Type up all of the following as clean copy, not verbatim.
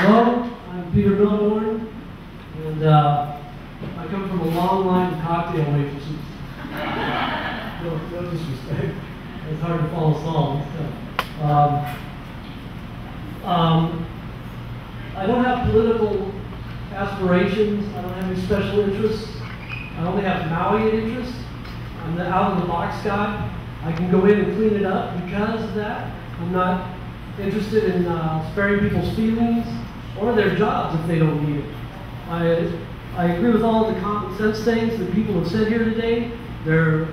Hello, I'm Peter Milbourn, and I come from a long line of cocktail waitresses. No disrespect. It's hard to follow songs. I don't have political aspirations. I don't have any special interests. I only have Maui interests. I'm the out-of-the-box guy. I can go in and clean it up because of that. I'm not interested in sparing people's feelings or their jobs if they don't need it. I agree with all the common sense things that people have said here today. They're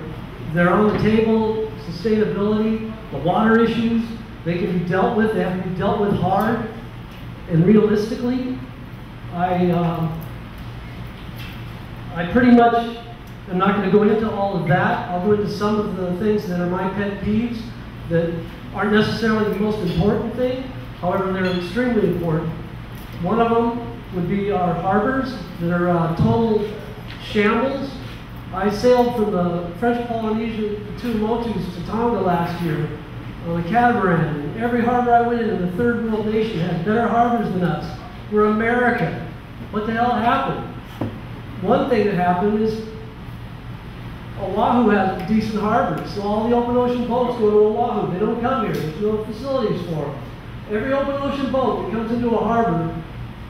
on the table. Sustainability, the water issues, they can be dealt with. They have to be dealt with hard and realistically. I pretty much am not going to go into all of that. I'll go into some of the things that are my pet peeves that aren't necessarily the most important thing. However, they're extremely important. One of them would be our harbors that are total shambles. I sailed from the French Polynesia to Motus to Tonga last year on a catamaran. And every harbor I went in the third world nation had better harbors than us. We're America. What the hell happened? One thing that happened is Oahu has decent harbors, so all the open ocean boats go to Oahu. They don't come here. There's no facilities for them. Every open ocean boat that comes into a harbor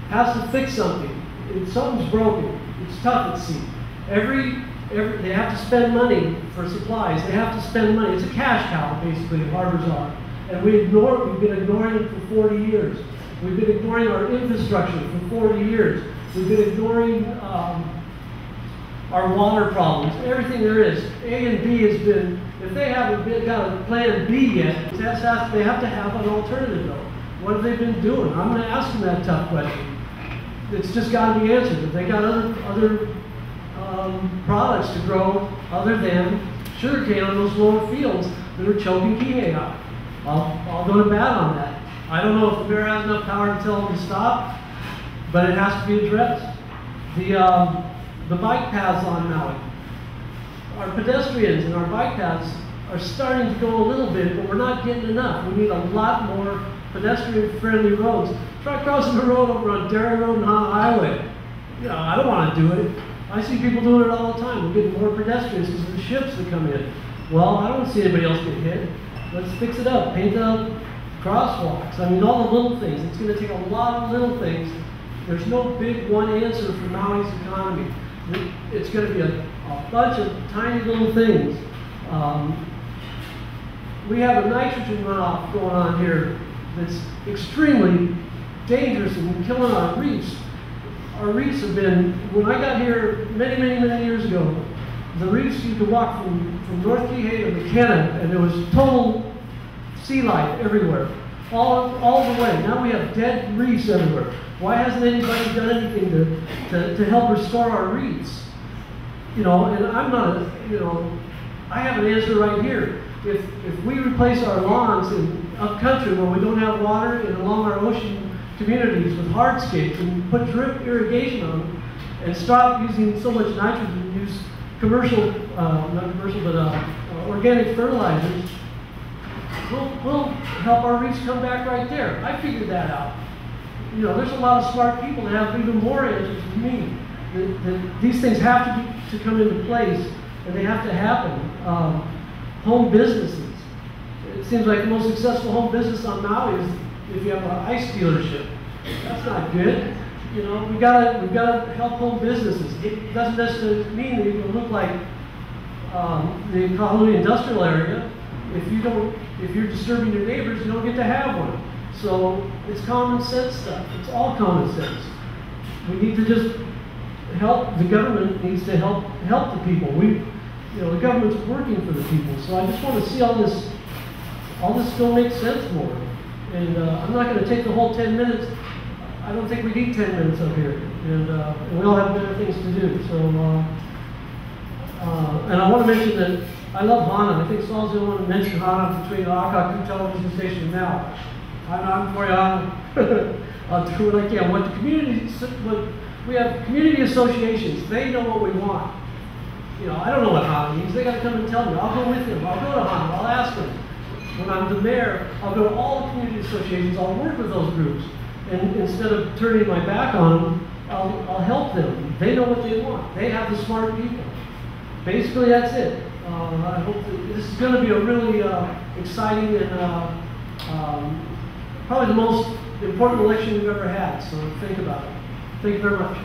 has to fix something. If something's broken, it's tough at sea. They have to spend money for supplies. They have to spend money. It's a cash cow, basically, harbors are. And we've been ignoring it for 40 years. We've been ignoring our infrastructure for 40 years. We've been ignoring our water problems, everything there is. A and B has been, if they haven't got a plan B yet, they have to have an alternative though. What have they been doing? I'm going to ask them that tough question. It's just got to be answered. If they got other products to grow other than sugarcane on those lower fields that are choking Kihei out, I'll go to bat on that. I don't know if the mayor has enough power to tell them to stop, but it has to be addressed. The bike paths on Maui. Our pedestrians and our bike paths are starting to go a little bit, but we're not getting enough. We need a lot more pedestrian-friendly roads. Try crossing the road over on Derry Road and Hana Highway. You know, I don't want to do it. I see people doing it all the time. We're getting more pedestrians because of the ships that come in. Well, I don't see anybody else get hit. Let's fix it up. Paint up crosswalks. I mean, all the little things. It's going to take a lot of little things. There's no big one answer for Maui's economy. It's going to be a bunch of tiny little things. We have a nitrogen runoff going on here that's extremely dangerous and killing our reefs. Our reefs have been, when I got here many years ago, the reefs, you could walk from North Kihei to McKenna and there was total sea life everywhere, all the way. Now we have dead reefs everywhere. Why hasn't anybody done anything to help restore our reefs? You know, and I'm not, I have an answer right here. If we replace our lawns in upcountry where we don't have water and along our ocean communities with hardscapes and put drip irrigation on them and stop using so much nitrogen, use organic fertilizers, we'll help our reefs come back right there. I figured that out. You know, there's a lot of smart people that have even more answers than me. These things have to come into place, and they have to happen. Home businesses. It seems like the most successful home business on Maui is if you have an ice dealership. That's not good. You know, we've got to help home businesses. It doesn't necessarily mean that you can look like the Kahului industrial area. If you're disturbing your neighbors, you don't get to have one. So it's common sense stuff. It's all common sense. We need to just help. The government needs to help the people. The government's working for the people. So I just want to see all this still make sense more. And I'm not going to take the whole 10 minutes. I don't think we need 10 minutes up here. And we all have better things to do. So, and I want to mention that I love Hana. I think Saul's the only one to mention Hana between the Akaku television station now. I'm for you, Hana. I'll do what I can. We have community associations. They know what we want. I don't know what Hana means. They got to come and tell me. I'll go with them. I'll go to Hana. I'll ask them. When I'm the mayor, I'll go to all the community associations. I'll work with those groups. And instead of turning my back on them, I'll help them. They know what they want. They have the smart people. Basically, that's it. I hope that this is going to be a really exciting and probably the most important election we've ever had. So think about it. Thank you very much.